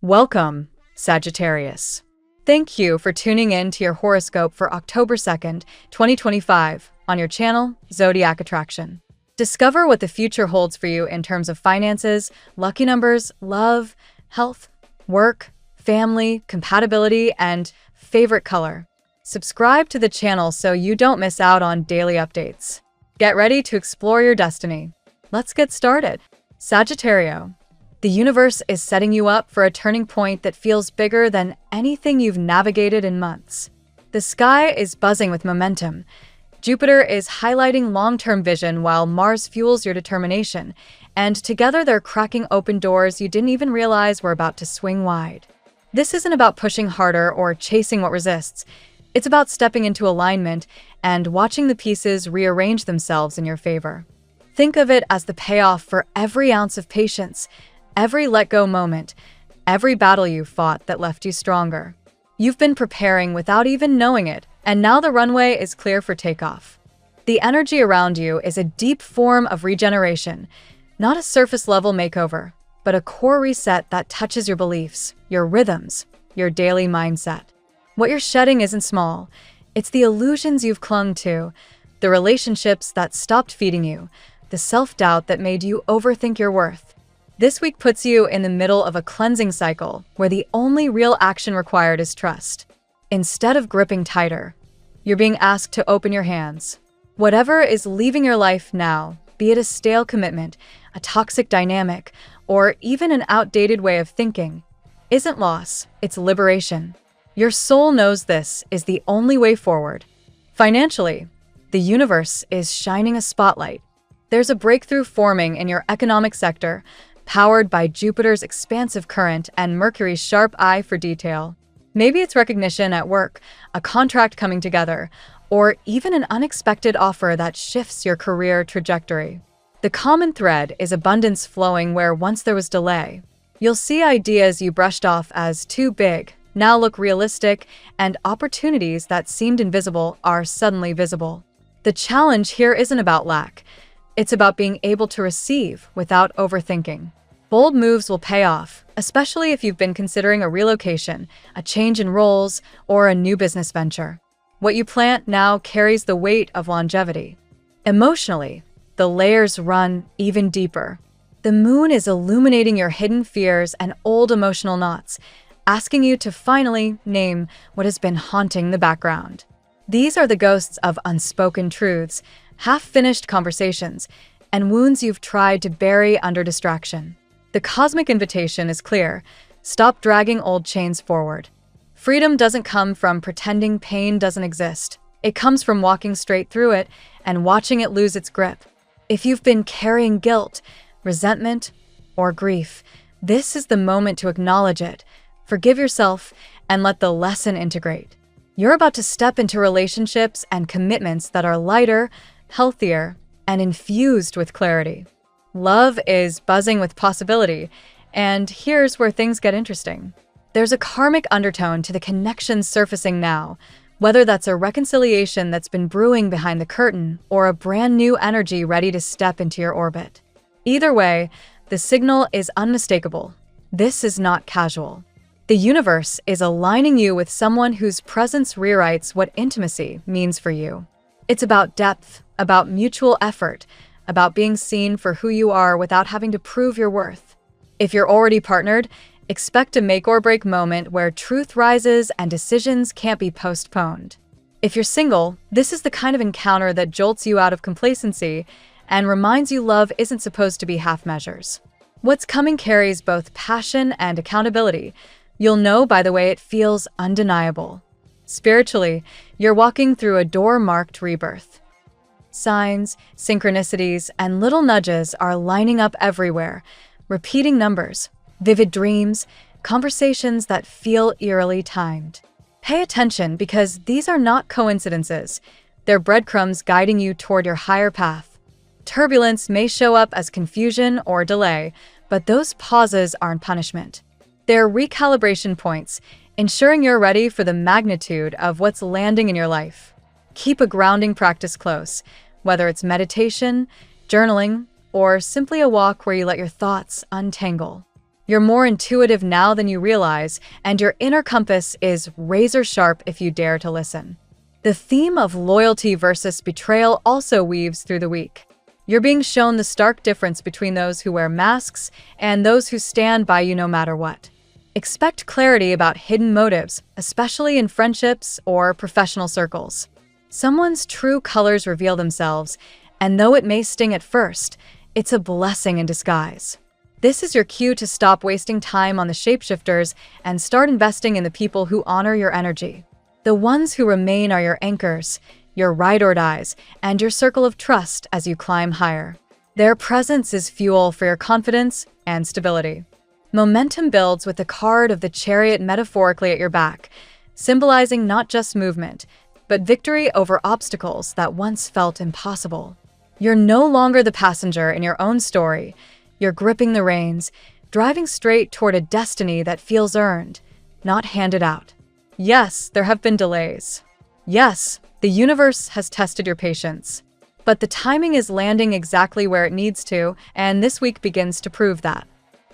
Welcome, Sagittarius. Thank you for tuning in to your horoscope for October 2nd, 2025, on your channel, Zodiac Attraction. Discover what the future holds for you in terms of finances, lucky numbers, love, health, work, family, compatibility, and favorite color. Subscribe to the channel so you don't miss out on daily updates. Get ready to explore your destiny. Let's get started. Sagittario. The universe is setting you up for a turning point that feels bigger than anything you've navigated in months. The sky is buzzing with momentum. Jupiter is highlighting long-term vision while Mars fuels your determination, and together they're cracking open doors you didn't even realize were about to swing wide. This isn't about pushing harder or chasing what resists. It's about stepping into alignment and watching the pieces rearrange themselves in your favor. Think of it as the payoff for every ounce of patience, every let-go moment, every battle you fought that left you stronger. You've been preparing without even knowing it, and now the runway is clear for takeoff. The energy around you is a deep form of regeneration, not a surface-level makeover, but a core reset that touches your beliefs, your rhythms, your daily mindset. What you're shedding isn't small. It's the illusions you've clung to, the relationships that stopped feeding you, the self-doubt that made you overthink your worth. This week puts you in the middle of a cleansing cycle where the only real action required is trust. Instead of gripping tighter, you're being asked to open your hands. Whatever is leaving your life now, be it a stale commitment, a toxic dynamic, or even an outdated way of thinking, isn't loss, it's liberation. Your soul knows this is the only way forward. Financially, the universe is shining a spotlight. There's a breakthrough forming in your economic sector, powered by Jupiter's expansive current and Mercury's sharp eye for detail. Maybe it's recognition at work, a contract coming together, or even an unexpected offer that shifts your career trajectory. The common thread is abundance flowing where once there was delay. You'll see ideas you brushed off as too big now look realistic, and opportunities that seemed invisible are suddenly visible. The challenge here isn't about lack. It's about being able to receive without overthinking. Bold moves will pay off, especially if you've been considering a relocation, a change in roles, or a new business venture. What you plant now carries the weight of longevity. Emotionally, the layers run even deeper. The moon is illuminating your hidden fears and old emotional knots, asking you to finally name what has been haunting the background. These are the ghosts of unspoken truths, half-finished conversations, and wounds you've tried to bury under distraction. The cosmic invitation is clear. Stop dragging old chains forward. Freedom doesn't come from pretending pain doesn't exist. It comes from walking straight through it and watching it lose its grip. If you've been carrying guilt, resentment, or grief, this is the moment to acknowledge it. Forgive yourself and let the lesson integrate. You're about to step into relationships and commitments that are lighter, healthier, and infused with clarity. Love is buzzing with possibility, and here's where things get interesting. There's a karmic undertone to the connections surfacing now, whether that's a reconciliation that's been brewing behind the curtain or a brand new energy ready to step into your orbit. Either way, the signal is unmistakable. This is not casual. The universe is aligning you with someone whose presence rewrites what intimacy means for you. It's about depth, about mutual effort, about being seen for who you are without having to prove your worth. If you're already partnered, expect a make-or-break moment where truth rises and decisions can't be postponed. If you're single, this is the kind of encounter that jolts you out of complacency and reminds you love isn't supposed to be half measures. What's coming carries both passion and accountability. You'll know by the way it feels undeniable. Spiritually, you're walking through a door-marked rebirth. Signs, synchronicities, and little nudges are lining up everywhere. Repeating numbers, vivid dreams, conversations that feel eerily timed. Pay attention because these are not coincidences. They're breadcrumbs guiding you toward your higher path. Turbulence may show up as confusion or delay, but those pauses aren't punishment. They're recalibration points, ensuring you're ready for the magnitude of what's landing in your life. Keep a grounding practice close, whether it's meditation, journaling, or simply a walk where you let your thoughts untangle. You're more intuitive now than you realize, and your inner compass is razor sharp if you dare to listen. The theme of loyalty versus betrayal also weaves through the week. You're being shown the stark difference between those who wear masks and those who stand by you no matter what. Expect clarity about hidden motives, especially in friendships or professional circles. Someone's true colors reveal themselves, and though it may sting at first, it's a blessing in disguise. This is your cue to stop wasting time on the shapeshifters and start investing in the people who honor your energy. The ones who remain are your anchors, your ride or dies, and your circle of trust as you climb higher. Their presence is fuel for your confidence and stability. Momentum builds with the card of the Chariot metaphorically at your back, symbolizing not just movement, but victory over obstacles that once felt impossible. You're no longer the passenger in your own story. You're gripping the reins, driving straight toward a destiny that feels earned, not handed out. Yes, there have been delays. Yes, the universe has tested your patience. But the timing is landing exactly where it needs to, and this week begins to prove that.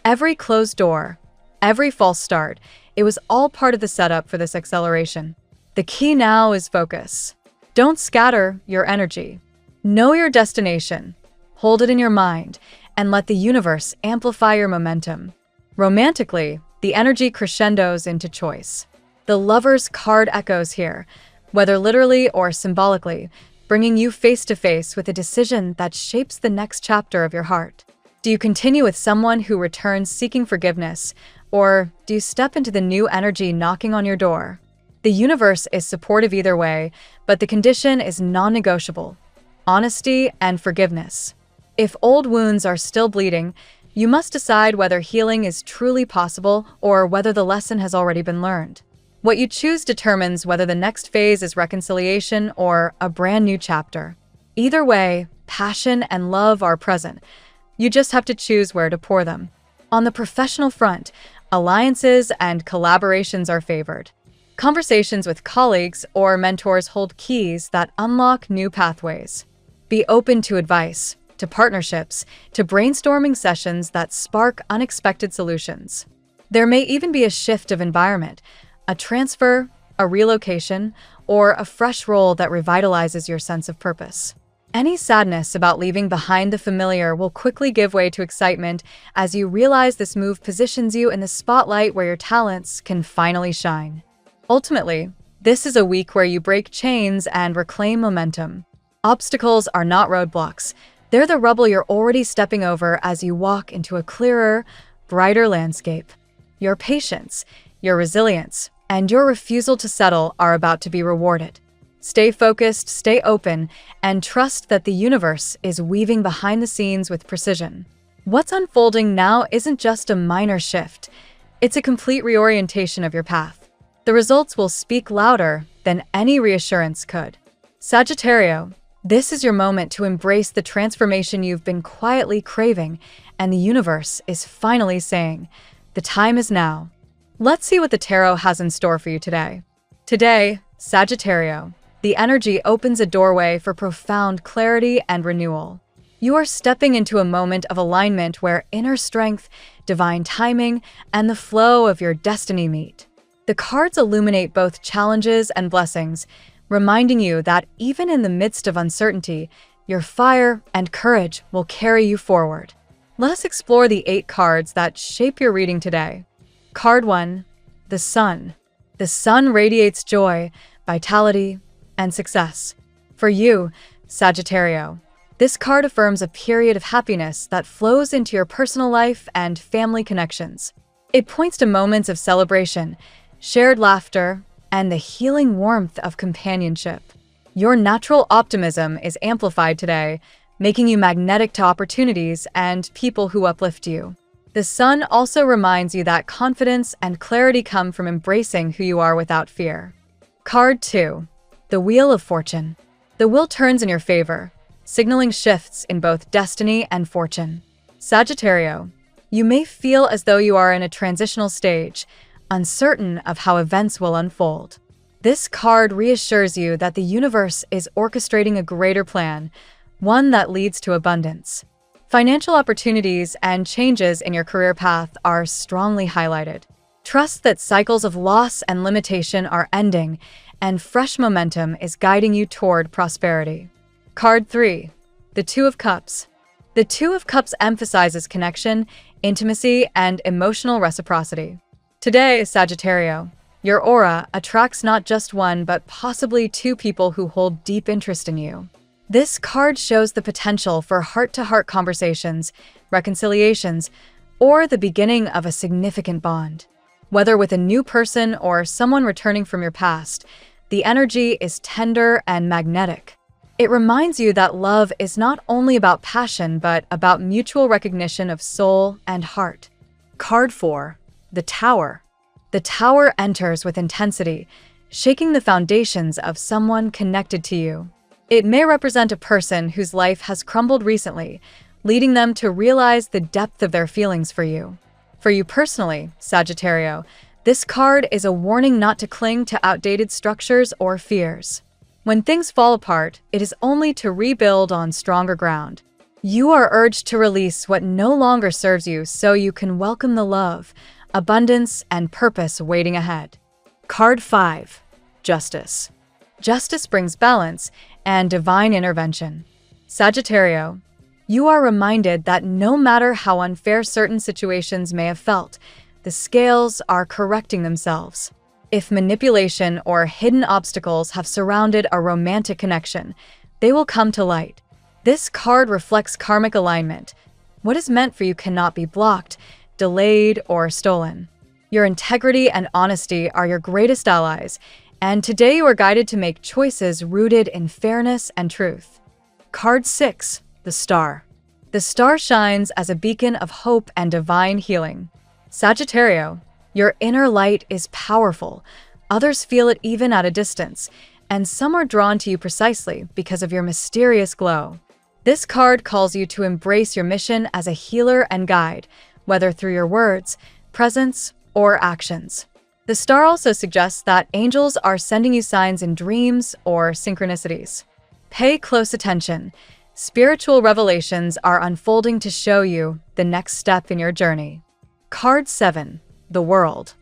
Every closed door, every false start, it was all part of the setup for this acceleration. The key now is focus. Don't scatter your energy. Know your destination, hold it in your mind, and let the universe amplify your momentum. Romantically, the energy crescendos into choice. The Lover's card echoes here, whether literally or symbolically, bringing you face to face with a decision that shapes the next chapter of your heart. Do you continue with someone who returns seeking forgiveness, or do you step into the new energy knocking on your door? The universe is supportive either way, but the condition is non-negotiable: honesty and forgiveness. If old wounds are still bleeding, you must decide whether healing is truly possible or whether the lesson has already been learned. What you choose determines whether the next phase is reconciliation or a brand new chapter. Either way, passion and love are present. You just have to choose where to pour them. On the professional front, alliances and collaborations are favored. Conversations with colleagues or mentors hold keys that unlock new pathways. Be open to advice, to partnerships, to brainstorming sessions that spark unexpected solutions. There may even be a shift of environment, a transfer, a relocation, or a fresh role that revitalizes your sense of purpose. Any sadness about leaving behind the familiar will quickly give way to excitement as you realize this move positions you in the spotlight where your talents can finally shine. Ultimately, this is a week where you break chains and reclaim momentum. Obstacles are not roadblocks. They're the rubble you're already stepping over as you walk into a clearer, brighter landscape. Your patience, your resilience, and your refusal to settle are about to be rewarded. Stay focused, stay open, and trust that the universe is weaving behind the scenes with precision. What's unfolding now isn't just a minor shift. It's a complete reorientation of your path. The results will speak louder than any reassurance could. Sagittarius, this is your moment to embrace the transformation you've been quietly craving, and the universe is finally saying, the time is now. Let's see what the tarot has in store for you today. Today, Sagittarius, the energy opens a doorway for profound clarity and renewal. You are stepping into a moment of alignment where inner strength, divine timing, and the flow of your destiny meet. The cards illuminate both challenges and blessings, reminding you that even in the midst of uncertainty, your fire and courage will carry you forward. Let us explore the 8 cards that shape your reading today. Card 1, the Sun. The Sun radiates joy, vitality, and success. For you, Sagittarius, this card affirms a period of happiness that flows into your personal life and family connections. It points to moments of celebration, shared laughter, and the healing warmth of companionship. Your natural optimism is amplified today, making you magnetic to opportunities and people who uplift you. The Sun also reminds you that confidence and clarity come from embracing who you are without fear. Card 2, the Wheel of Fortune. The wheel turns in your favor, signaling shifts in both destiny and fortune. Sagittarius, you may feel as though you are in a transitional stage, uncertain of how events will unfold. This card reassures you that the universe is orchestrating a greater plan, one that leads to abundance. Financial opportunities and changes in your career path are strongly highlighted. Trust that cycles of loss and limitation are ending, and fresh momentum is guiding you toward prosperity. Card 3. The Two of Cups. The Two of Cups emphasizes connection, intimacy, and emotional reciprocity. Today, Sagittarius, your aura attracts not just one but possibly two people who hold deep interest in you. This card shows the potential for heart-to-heart conversations, reconciliations, or the beginning of a significant bond. Whether with a new person or someone returning from your past, the energy is tender and magnetic. It reminds you that love is not only about passion but about mutual recognition of soul and heart. Card 4. The Tower. The Tower enters with intensity, shaking the foundations of someone connected to you. It may represent a person whose life has crumbled recently, leading them to realize the depth of their feelings for you. For you personally, Sagittarius, this card is a warning not to cling to outdated structures or fears. When things fall apart, it is only to rebuild on stronger ground. You are urged to release what no longer serves you so you can welcome the love, abundance, and purpose waiting ahead. Card 5. Justice. Justice brings balance and divine intervention. Sagittarius, you are reminded that no matter how unfair certain situations may have felt, the scales are correcting themselves. If manipulation or hidden obstacles have surrounded a romantic connection, they will come to light. This card reflects karmic alignment. What is meant for you cannot be blocked, delayed, or stolen. Your integrity and honesty are your greatest allies, and today you are guided to make choices rooted in fairness and truth. Card 6. The Star. The Star shines as a beacon of hope and divine healing. Sagittarius, your inner light is powerful. Others feel it even at a distance, and some are drawn to you precisely because of your mysterious glow. This card calls you to embrace your mission as a healer and guide, whether through your words, presence, or actions. The star also suggests that angels are sending you signs in dreams or synchronicities. Pay close attention. Spiritual revelations are unfolding to show you the next step in your journey. Card 7. The World.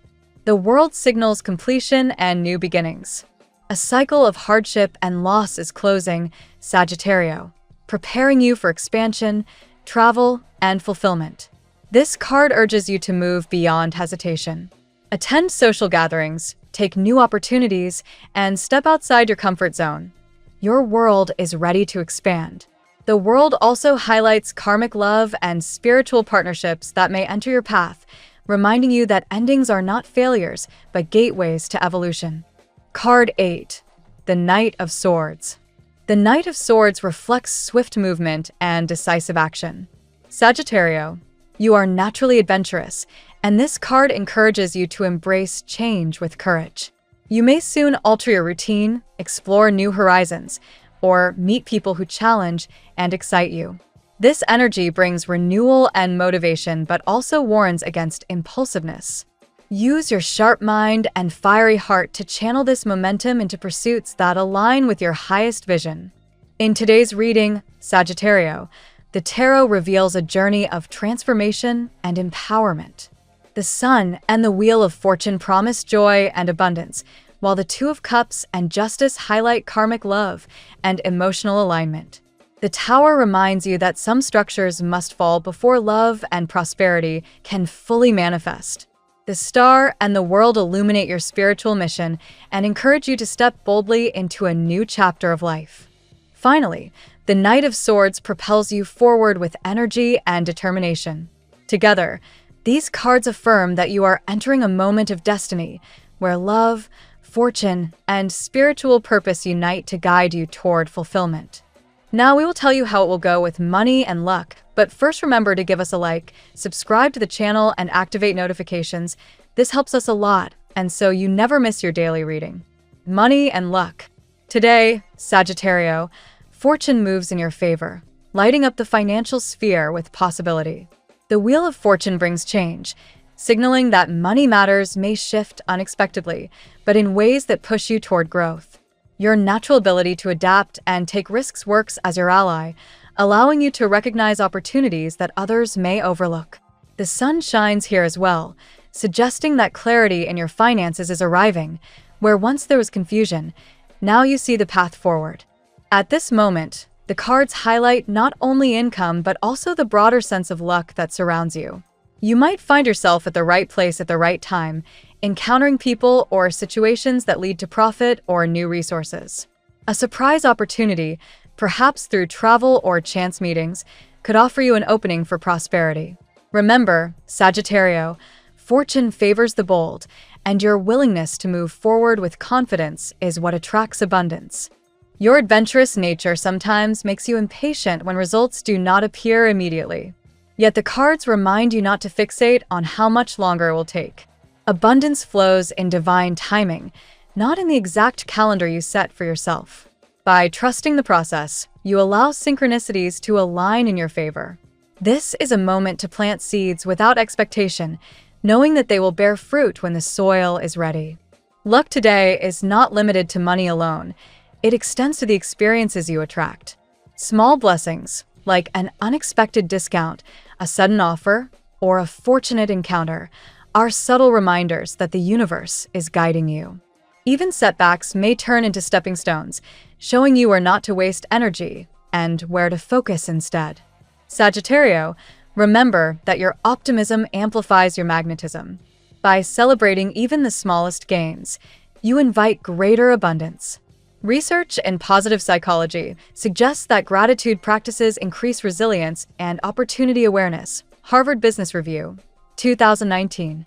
The World signals completion and new beginnings. A cycle of hardship and loss is closing, Sagittarius, preparing you for expansion, travel, and fulfillment. This card urges you to move beyond hesitation. Attend social gatherings, take new opportunities, and step outside your comfort zone. Your world is ready to expand. The World also highlights karmic love and spiritual partnerships that may enter your path, reminding you that endings are not failures, but gateways to evolution. Card 8. The Knight of Swords. The Knight of Swords reflects swift movement and decisive action. Sagittarius, you are naturally adventurous, and this card encourages you to embrace change with courage. You may soon alter your routine, explore new horizons, or meet people who challenge and excite you. This energy brings renewal and motivation, but also warns against impulsiveness. Use your sharp mind and fiery heart to channel this momentum into pursuits that align with your highest vision. In today's reading, Sagittarius, the tarot reveals a journey of transformation and empowerment. The Sun and the Wheel of Fortune promise joy and abundance, while the Two of Cups and Justice highlight karmic love and emotional alignment. The Tower reminds you that some structures must fall before love and prosperity can fully manifest. The Star and the World illuminate your spiritual mission and encourage you to step boldly into a new chapter of life. Finally, the Knight of Swords propels you forward with energy and determination. Together, these cards affirm that you are entering a moment of destiny where love, fortune, and spiritual purpose unite to guide you toward fulfillment. Now we will tell you how it will go with money and luck, but first remember to give us a like, subscribe to the channel, and activate notifications. This helps us a lot, and so you never miss your daily reading. Money and luck. Today, Sagittarius, fortune moves in your favor, lighting up the financial sphere with possibility. The Wheel of Fortune brings change, signaling that money matters may shift unexpectedly, but in ways that push you toward growth. Your natural ability to adapt and take risks works as your ally, allowing you to recognize opportunities that others may overlook. The sun shines here as well, suggesting that clarity in your finances is arriving, where once there was confusion, now you see the path forward. At this moment, the cards highlight not only income but also the broader sense of luck that surrounds you. You might find yourself at the right place at the right time, encountering people or situations that lead to profit or new resources. A surprise opportunity, perhaps through travel or chance meetings, could offer you an opening for prosperity. Remember, Sagittarius, fortune favors the bold, and your willingness to move forward with confidence is what attracts abundance. Your adventurous nature sometimes makes you impatient when results do not appear immediately. Yet the cards remind you not to fixate on how much longer it will take. Abundance flows in divine timing, not in the exact calendar you set for yourself. By trusting the process, you allow synchronicities to align in your favor. This is a moment to plant seeds without expectation, knowing that they will bear fruit when the soil is ready. Luck today is not limited to money alone. It extends to the experiences you attract. Small blessings, like an unexpected discount, a sudden offer, or a fortunate encounter, are subtle reminders that the universe is guiding you. Even setbacks may turn into stepping stones, showing you where not to waste energy and where to focus instead. Sagittarius, remember that your optimism amplifies your magnetism. By celebrating even the smallest gains, you invite greater abundance. Research in positive psychology suggests that gratitude practices increase resilience and opportunity awareness. Harvard Business Review, 2019.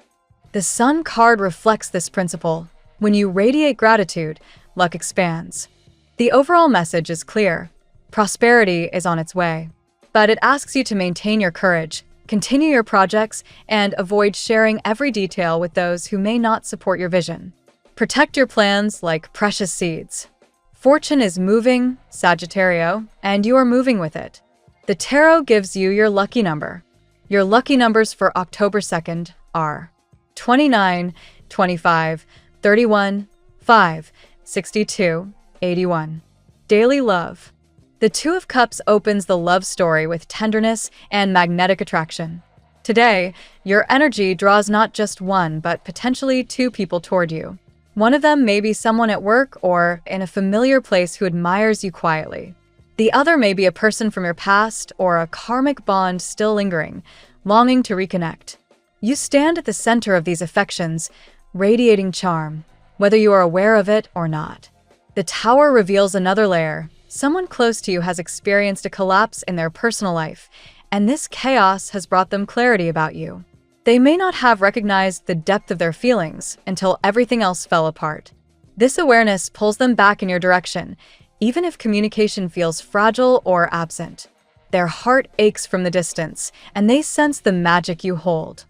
The Sun card reflects this principle. When you radiate gratitude, luck expands. The overall message is clear. Prosperity is on its way. But it asks you to maintain your courage, continue your projects, and avoid sharing every detail with those who may not support your vision. Protect your plans like precious seeds. Fortune is moving, Sagittarius, and you are moving with it. The tarot gives you your lucky number. Your lucky numbers for October 2nd are 29, 25, 31, 5, 62, 81. Daily love. The Two of Cups opens the love story with tenderness and magnetic attraction. Today, your energy draws not just one, but potentially two people toward you. One of them may be someone at work or in a familiar place who admires you quietly. The other may be a person from your past or a karmic bond still lingering, longing to reconnect. You stand at the center of these affections, radiating charm, whether you are aware of it or not. The Tower reveals another layer. Someone close to you has experienced a collapse in their personal life, and this chaos has brought them clarity about you. They may not have recognized the depth of their feelings until everything else fell apart. This awareness pulls them back in your direction, even if communication feels fragile or absent. Their heart aches from the distance, and they sense the magic you hold.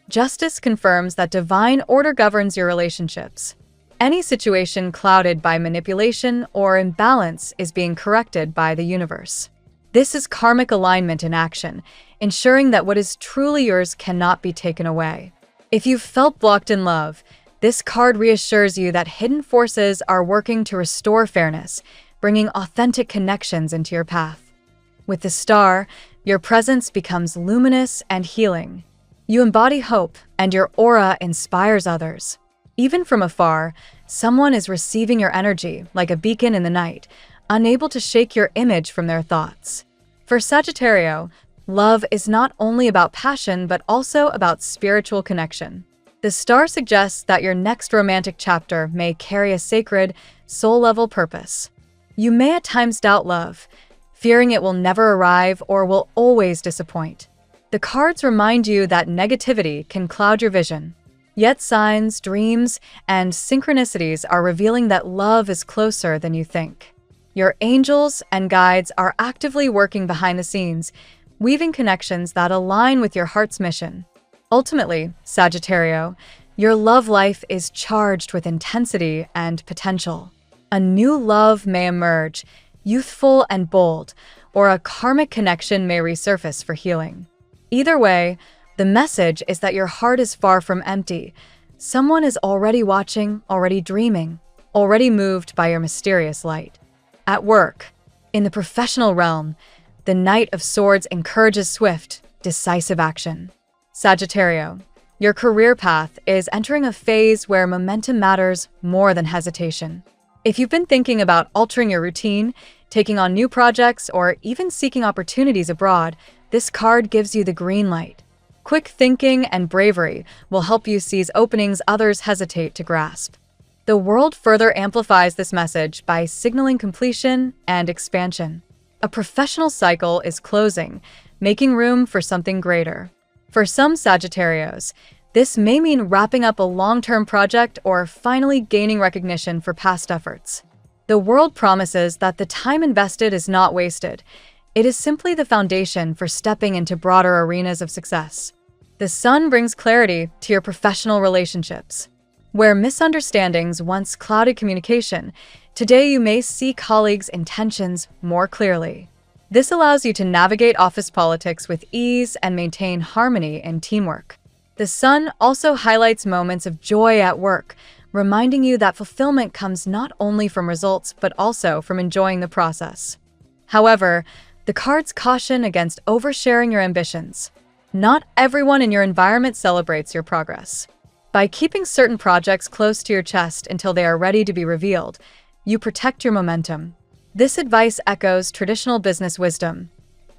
Justice confirms that divine order governs your relationships. Any situation clouded by manipulation or imbalance is being corrected by the universe. This is karmic alignment in action, ensuring that what is truly yours cannot be taken away. If you've felt blocked in love, this card reassures you that hidden forces are working to restore fairness, bringing authentic connections into your path. With the Star, your presence becomes luminous and healing. You embody hope, and your aura inspires others. Even from afar, someone is receiving your energy like a beacon in the night, unable to shake your image from their thoughts. For Sagittarius, love is not only about passion but also about spiritual connection. The Star suggests that your next romantic chapter may carry a sacred, soul-level purpose. You may at times doubt love, fearing it will never arrive or will always disappoint. The cards remind you that negativity can cloud your vision. Yet signs, dreams, and synchronicities are revealing that love is closer than you think. Your angels and guides are actively working behind the scenes, weaving connections that align with your heart's mission. Ultimately, Sagittarius, your love life is charged with intensity and potential. A new love may emerge, youthful and bold, or a karmic connection may resurface for healing. Either way, the message is that your heart is far from empty. Someone is already watching, already dreaming, already moved by your mysterious light. At work, in the professional realm, The Knight of Swords encourages swift, decisive action. Sagittarius, your career path is entering a phase where momentum matters more than hesitation. If you've been thinking about altering your routine, taking on new projects, or even seeking opportunities abroad, this card gives you the green light. Quick thinking and bravery will help you seize openings others hesitate to grasp. The world further amplifies this message by signaling completion and expansion. A professional cycle is closing, making room for something greater. For some Sagittarius, this may mean wrapping up a long-term project or finally gaining recognition for past efforts. The world promises that the time invested is not wasted. It is simply the foundation for stepping into broader arenas of success. The Sun brings clarity to your professional relationships. Where misunderstandings once clouded communication, today you may see colleagues' intentions more clearly. This allows you to navigate office politics with ease and maintain harmony in teamwork. The Sun also highlights moments of joy at work, reminding you that fulfillment comes not only from results but also from enjoying the process. However, the cards caution against oversharing your ambitions. Not everyone in your environment celebrates your progress. By keeping certain projects close to your chest until they are ready to be revealed, you protect your momentum. This advice echoes traditional business wisdom.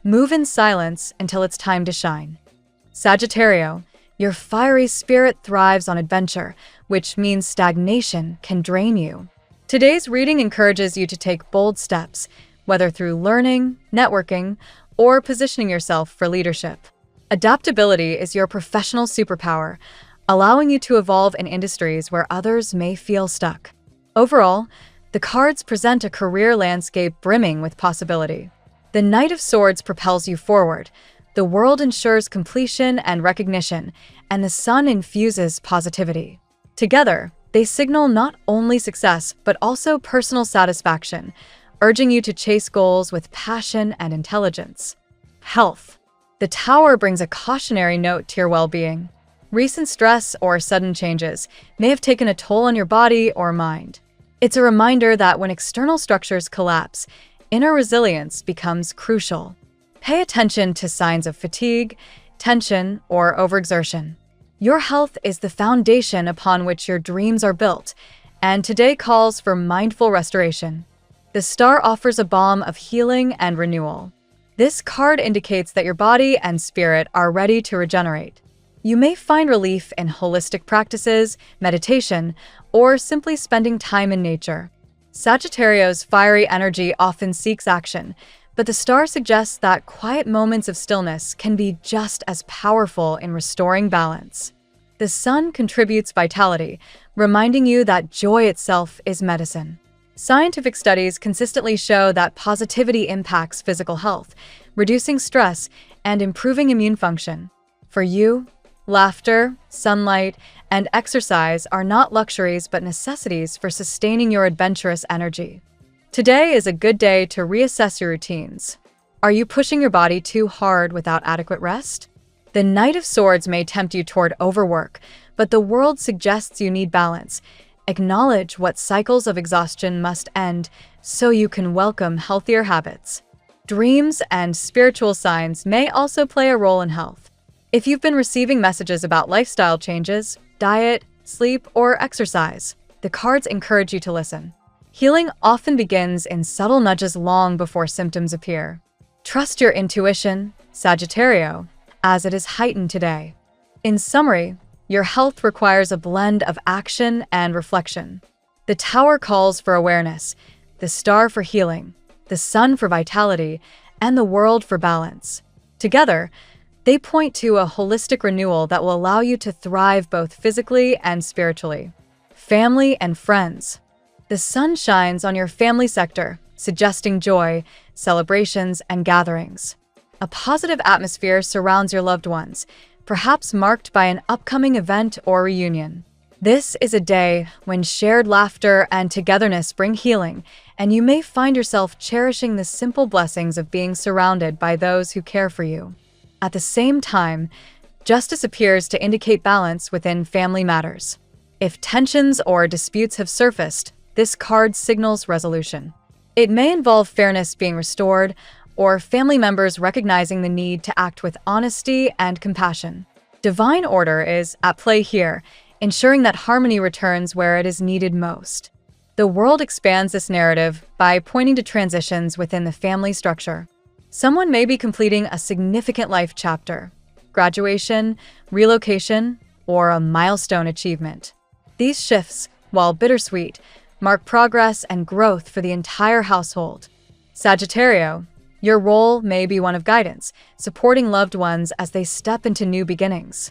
Move in silence until it's time to shine. Sagittarius, your fiery spirit thrives on adventure, which means stagnation can drain you. Today's reading encourages you to take bold steps, whether through learning, networking, or positioning yourself for leadership. Adaptability is your professional superpower, allowing you to evolve in industries where others may feel stuck. Overall, the cards present a career landscape brimming with possibility. The Knight of Swords propels you forward. The world ensures completion and recognition, and the Sun infuses positivity. Together, they signal not only success but also personal satisfaction, urging you to chase goals with passion and intelligence. Health. The Tower brings a cautionary note to your well-being. Recent stress or sudden changes may have taken a toll on your body or mind. It's a reminder that when external structures collapse, inner resilience becomes crucial. Pay attention to signs of fatigue, tension, or overexertion. Your health is the foundation upon which your dreams are built, and today calls for mindful restoration. The Star offers a balm of healing and renewal. This card indicates that your body and spirit are ready to regenerate. You may find relief in holistic practices, meditation, or simply spending time in nature. Sagittarius' fiery energy often seeks action, but the Star suggests that quiet moments of stillness can be just as powerful in restoring balance. The Sun contributes vitality, reminding you that joy itself is medicine. Scientific studies consistently show that positivity impacts physical health, reducing stress and improving immune function. For you, laughter, sunlight, and exercise are not luxuries but necessities for sustaining your adventurous energy. Today is a good day to reassess your routines. Are you pushing your body too hard without adequate rest? The Knight of Swords may tempt you toward overwork, but the world suggests you need balance. Acknowledge what cycles of exhaustion must end so you can welcome healthier habits. Dreams and spiritual signs may also play a role in health. If you've been receiving messages about lifestyle changes, diet, sleep, or exercise, the cards encourage you to listen. Healing often begins in subtle nudges long before symptoms appear. Trust your intuition, Sagittarius, as it is heightened today. In summary, your health requires a blend of action and reflection. The Tower calls for awareness, the Star for healing, the Sun for vitality, and the World for balance. Together, they point to a holistic renewal that will allow you to thrive both physically and spiritually. Family and friends. The Sun shines on your family sector, suggesting joy, celebrations, and gatherings. A positive atmosphere surrounds your loved ones, perhaps marked by an upcoming event or reunion. This is a day when shared laughter and togetherness bring healing, and you may find yourself cherishing the simple blessings of being surrounded by those who care for you. At the same time, justice appears to indicate balance within family matters. If tensions or disputes have surfaced, this card signals resolution. It may involve fairness being restored or family members recognizing the need to act with honesty and compassion. Divine order is at play here, ensuring that harmony returns where it is needed most. The world expands this narrative by pointing to transitions within the family structure. Someone may be completing a significant life chapter, graduation, relocation, or a milestone achievement. These shifts, while bittersweet, mark progress and growth for the entire household. Sagittarius, your role may be one of guidance, supporting loved ones as they step into new beginnings.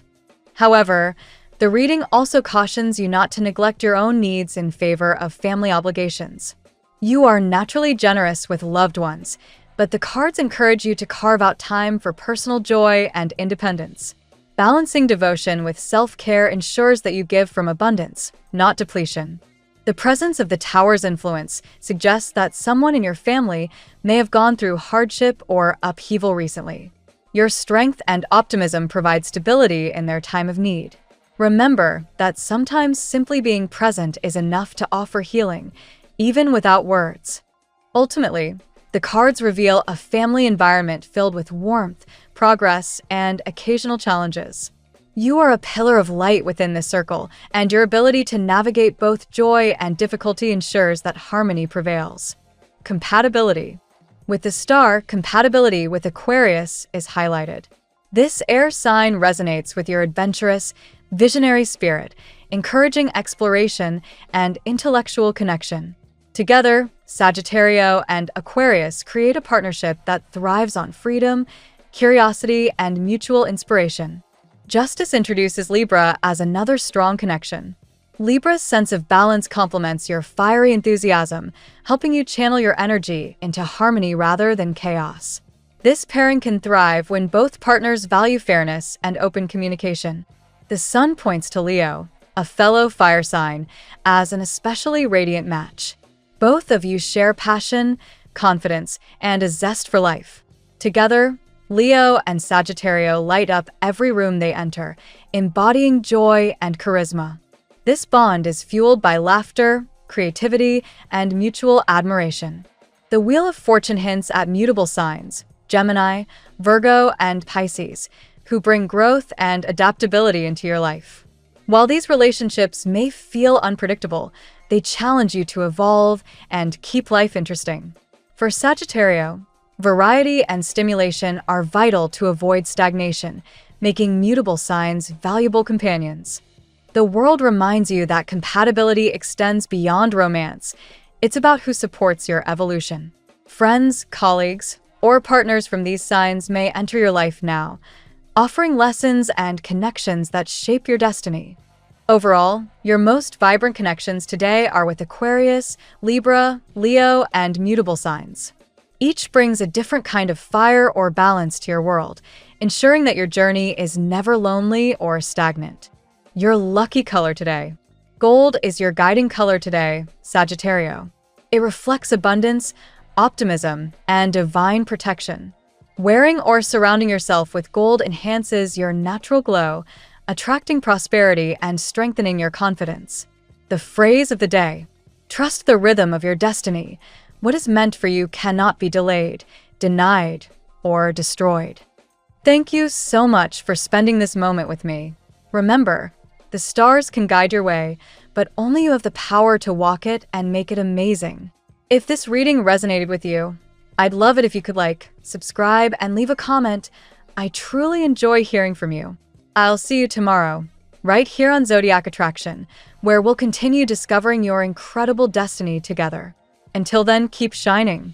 However, the reading also cautions you not to neglect your own needs in favor of family obligations. You are naturally generous with loved ones, but the cards encourage you to carve out time for personal joy and independence. Balancing devotion with self-care ensures that you give from abundance, not depletion. The presence of the Tower's influence suggests that someone in your family may have gone through hardship or upheaval recently. Your strength and optimism provide stability in their time of need. Remember that sometimes simply being present is enough to offer healing, even without words. Ultimately, the cards reveal a family environment filled with warmth, progress, and occasional challenges. You are a pillar of light within this circle, and your ability to navigate both joy and difficulty ensures that harmony prevails. Compatibility. With the star, compatibility with Aquarius is highlighted. This air sign resonates with your adventurous, visionary spirit, encouraging exploration and intellectual connection. Together, Sagittarius and Aquarius create a partnership that thrives on freedom, curiosity, and mutual inspiration. Justice introduces Libra as another strong connection. Libra's sense of balance complements your fiery enthusiasm, helping you channel your energy into harmony rather than chaos. This pairing can thrive when both partners value fairness and open communication. The Sun points to Leo, a fellow fire sign, as an especially radiant match. Both of you share passion, confidence, and a zest for life. Together, Leo and Sagittarius light up every room they enter, embodying joy and charisma. This bond is fueled by laughter, creativity, and mutual admiration. The Wheel of Fortune hints at mutable signs, Gemini, Virgo, and Pisces, who bring growth and adaptability into your life. While these relationships may feel unpredictable, they challenge you to evolve and keep life interesting. For Sagittarius, variety and stimulation are vital to avoid stagnation, making mutable signs valuable companions. The world reminds you that compatibility extends beyond romance. It's about who supports your evolution. Friends, colleagues, or partners from these signs may enter your life now, offering lessons and connections that shape your destiny. Overall, your most vibrant connections today are with Aquarius, Libra, Leo, and mutable signs. Each brings a different kind of fire or balance to your world, ensuring that your journey is never lonely or stagnant. Your lucky color today. Gold is your guiding color today, Sagittarius. It reflects abundance, optimism, and divine protection. Wearing or surrounding yourself with gold enhances your natural glow, attracting prosperity and strengthening your confidence. The phrase of the day: trust the rhythm of your destiny. What is meant for you cannot be delayed, denied, or destroyed. Thank you so much for spending this moment with me. Remember, the stars can guide your way, but only you have the power to walk it and make it amazing. If this reading resonated with you, I'd love it if you could subscribe, and leave a comment. I truly enjoy hearing from you. I'll see you tomorrow, right here on Zodiac Attraction, where we'll continue discovering your incredible destiny together. Until then, keep shining.